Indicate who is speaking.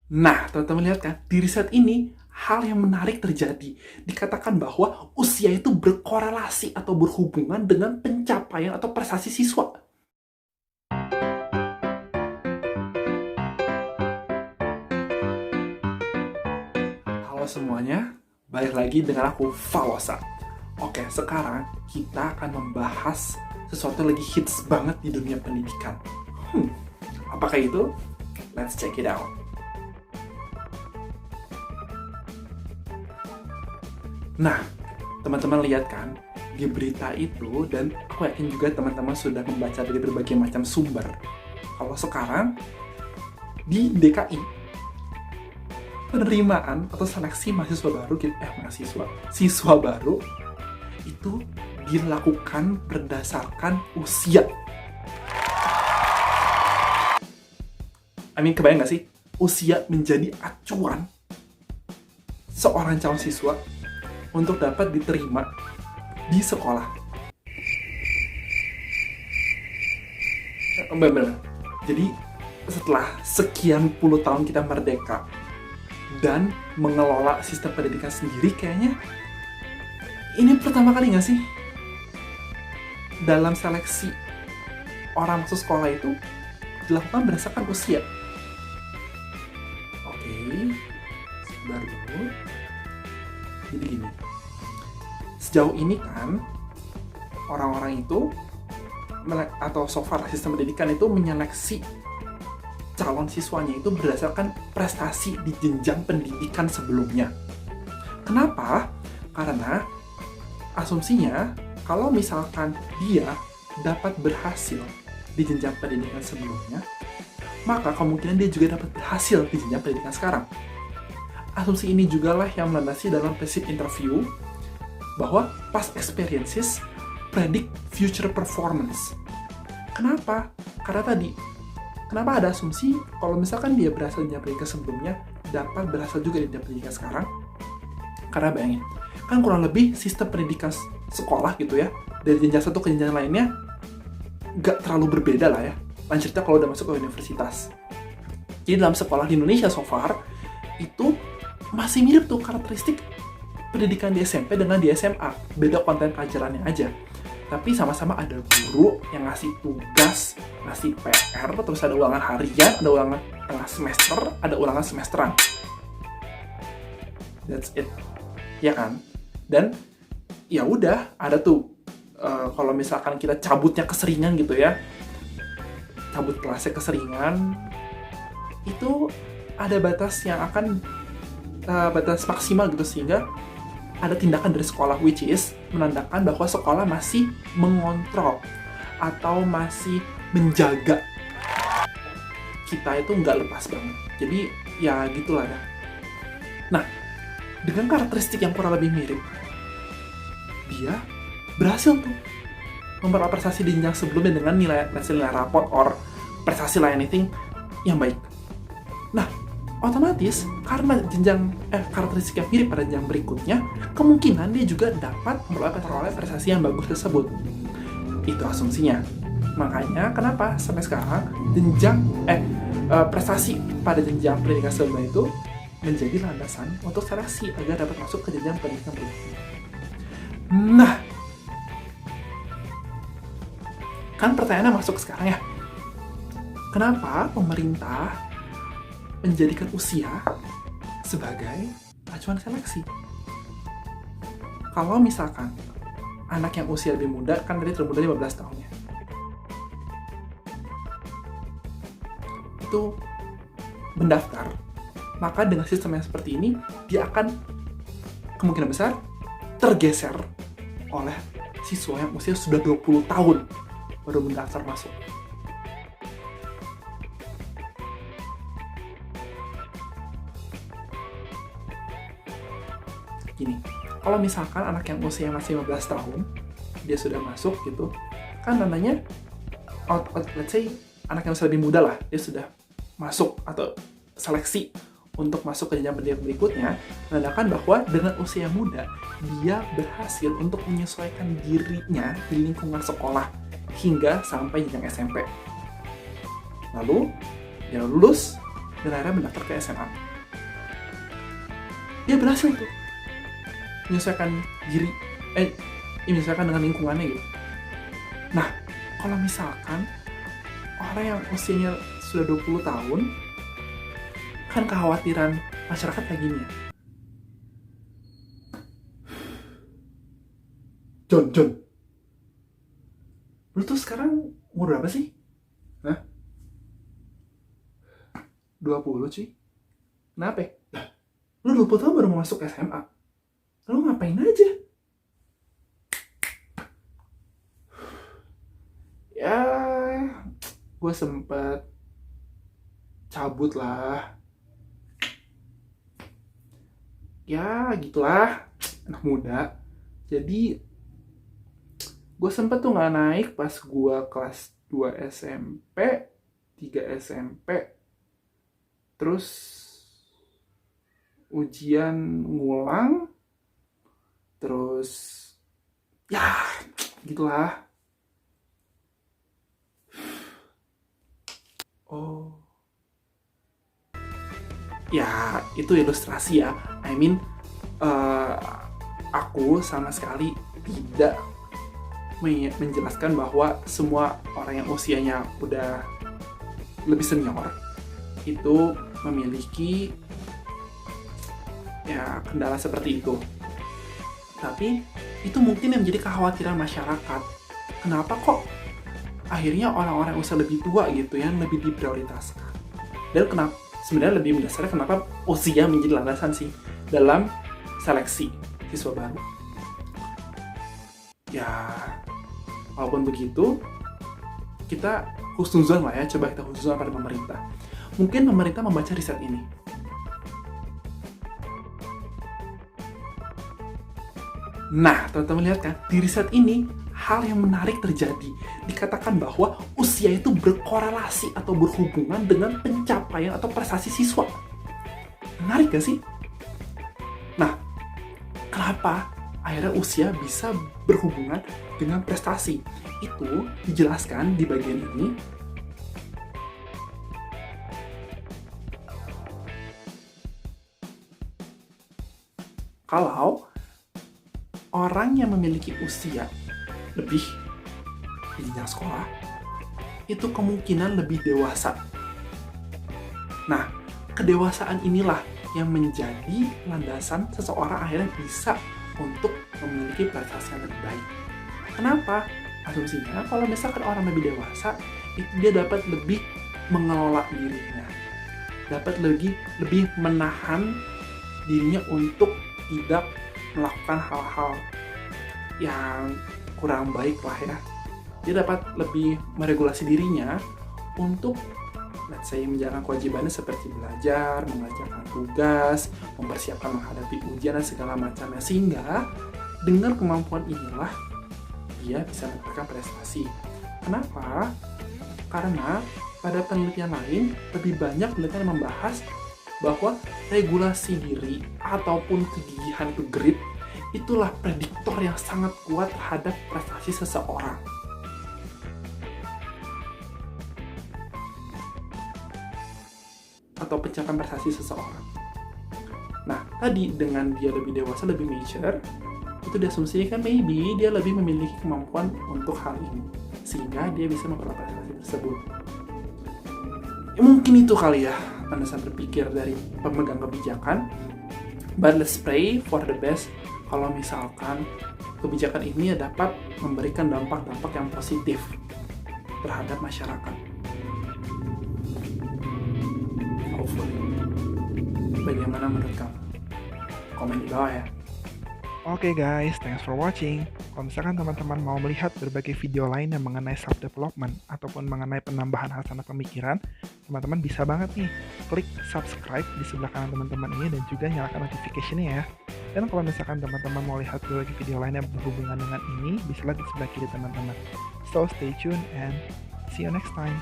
Speaker 1: Nah, teman-teman lihat kan, di riset ini hal yang menarik terjadi. Dikatakan bahwa usia itu berkorelasi atau berhubungan dengan pencapaian atau prestasi siswa. Halo semuanya, balik lagi dengan aku Falosa. Oke, sekarang kita akan membahas sesuatu yang lagi hits banget di dunia pendidikan. Apakah itu? Let's check it out. Nah, teman-teman lihat kan, di berita itu, dan aku yakin juga teman-teman sudah membaca dari berbagai macam sumber. Kalau sekarang, di DKI, penerimaan atau seleksi siswa baru itu dilakukan berdasarkan usia. Kebayang gak sih? Usia menjadi acuan seorang calon siswa untuk dapat diterima di sekolah. Bener. Jadi setelah sekian puluh tahun kita merdeka dan mengelola sistem pendidikan sendiri, kayaknya ini pertama kali nggak sih dalam seleksi orang masuk sekolah itu dilakukan berdasarkan usia. Oke, sebentar dulu. Jadi gini, sejauh ini kan orang-orang itu atau so far sistem pendidikan itu menyeleksi calon siswanya itu berdasarkan prestasi di jenjang pendidikan sebelumnya. Kenapa? Karena asumsinya kalau misalkan dia dapat berhasil di jenjang pendidikan sebelumnya, maka kemungkinan dia juga dapat berhasil di jenjang pendidikan sekarang. Asumsi ini juga lah yang melandasi dalam prinsip interview bahwa past experiences predict future performance. Kenapa? Karena tadi, kenapa ada asumsi kalau misalkan dia berhasil di jenjang pendidikan sebelumnya, dapat berhasil juga di jenjang pendidikan sekarang? Karena bayangin, kan kurang lebih sistem pendidikan sekolah gitu ya, dari jenjang satu ke jenjang lainnya, nggak terlalu berbeda lah ya. Lanjutnya kalau udah masuk ke universitas. Jadi dalam sekolah di Indonesia so far, itu masih mirip tuh karakteristik pendidikan di SMP dengan di SMA. Beda konten pelajarannya aja. Tapi sama-sama ada guru yang ngasih tugas, ngasih PR, terus ada ulangan harian, ada ulangan tengah semester, ada ulangan semesteran. That's it. Ya kan? Dan ya udah, ada tuh kalau misalkan kita cabutnya keseringan gitu ya. Cabut kelasnya keseringan, itu ada batas yang akan batas maksimal gitu, sehingga ada tindakan dari sekolah, which is menandakan bahwa sekolah masih mengontrol atau masih menjaga kita itu nggak lepas banget. Jadi ya gitulah ya. Nah, dengan karakteristik yang kurang lebih mirip, dia berhasil tuh memperoleh prestasi di jenjang sebelumnya dengan nilai raport or prestasi lah anything yang baik. Nah, otomatis karena jenjang karakteristik yang mirip pada jenjang berikutnya, kemungkinan dia juga dapat memperoleh prestasi yang bagus tersebut. Itu asumsinya. Makanya kenapa sampai sekarang jenjang prestasi pada jenjang pendidikan sebelumnya itu menjadi landasan untuk seleksi agar dapat masuk ke jenjang pendidikan berikutnya. Nah, kan pertanyaannya masuk sekarang ya. Kenapa pemerintah menjadikan usia sebagai acuan seleksi? Kalau misalkan anak yang usia lebih muda, kan tadi termuda 15 tahun ya, itu mendaftar, maka dengan sistem yang seperti ini, dia akan kemungkinan besar tergeser oleh siswa yang usia sudah 20 tahun baru mendaftar masuk. Gini, kalau misalkan anak yang usia masih 15 tahun, dia sudah masuk gitu, kan namanya, let's say, anak yang usia lebih muda lah, dia sudah masuk atau seleksi untuk masuk ke jenjang pendidikan berikutnya, menandakan bahwa dengan usia muda, dia berhasil untuk menyesuaikan dirinya di lingkungan sekolah hingga sampai jenjang SMP. Lalu, dia lulus, dan akhirnya mendaftar ke SMA. Dia berhasil tuh menyesuaikan diri, menyesuaikan dengan lingkungannya gitu. Nah, kalau misalkan orang yang usianya sudah 20 tahun, kan kekhawatiran masyarakat kayak gini ya. John, lu tuh sekarang umur berapa sih? Hah? 20 cuy? Kenapa? Lu 20 tahun baru mau masuk SMA. Lu ngapain aja? Ya, gue sempet cabut lah. Ya, gitulah. Anak muda. Jadi, gue sempet tuh gak naik pas gue kelas 2 SMP, 3 SMP. Terus ujian ngulang. Terus, ya, gitulah. Oh. Ya, itu ilustrasi ya. I mean, aku sama sekali tidak menjelaskan bahwa semua orang yang usianya udah lebih senior itu memiliki ya kendala seperti itu. Tapi itu mungkin yang menjadi kekhawatiran masyarakat. Kenapa kok akhirnya orang-orang usia lebih tua gitu yang lebih diprioritaskan? Dan kenapa sebenarnya lebih mendasarnya kenapa usia menjadi landasan sih dalam seleksi siswa baru? Ya, walaupun begitu, kita husnuzon lah ya, coba kita husnuzon pada pemerintah. Mungkin pemerintah membaca riset ini. Nah, teman-teman lihat kan, di riset ini hal yang menarik terjadi. Dikatakan bahwa usia itu berkorelasi atau berhubungan dengan pencapaian atau prestasi siswa. Menarik gak sih? Nah, kenapa akhirnya usia bisa berhubungan dengan prestasi? Itu dijelaskan di bagian ini. Kalau orang yang memiliki usia lebih di jenjang sekolah, itu kemungkinan lebih dewasa. Nah, kedewasaan inilah yang menjadi landasan seseorang akhirnya bisa untuk memiliki prestasi yang lebih baik. Kenapa? Asumsinya kalau misalkan orang lebih dewasa, itu dia dapat lebih mengelola dirinya, dapat lebih menahan dirinya untuk tidak melakukan hal-hal yang kurang baik lah ya. Dia dapat lebih meregulasi dirinya untuk let's say menjalankan kewajibannya seperti belajar, mengerjakan tugas, mempersiapkan menghadapi ujian dan segala macamnya, sehingga dengan kemampuan inilah dia bisa mendapatkan prestasi. Kenapa? Karena pada penelitian lain lebih banyak penelitian yang membahas bahwa regulasi diri ataupun kegigihan itu grit itulah prediktor yang sangat kuat terhadap prestasi seseorang. Atau pencapaian prestasi seseorang. Nah, tadi dengan dia lebih dewasa, lebih mature, itu diasumsikan maybe dia lebih memiliki kemampuan untuk hal ini, sehingga dia bisa memperoleh prestasi tersebut. Ya, mungkin itu kali ya landasan berpikir dari pemegang kebijakan. But let's pray for the best kalau misalkan kebijakan ini dapat memberikan dampak-dampak yang positif terhadap masyarakat. Hopefully. Bagaimana menurut kamu? Komen di bawah ya.
Speaker 2: Oke guys, thanks for watching. Kalau misalkan teman-teman mau melihat berbagai video lain yang mengenai self-development ataupun mengenai penambahan hasanah pemikiran, teman-teman bisa banget nih klik subscribe di sebelah kanan teman-teman ini dan juga nyalakan notification-nya ya. Dan kalau misalkan teman-teman mau lihat berbagai video lain yang berhubungan dengan ini, bisa lihat di sebelah kiri teman-teman. So stay tuned and see you next time.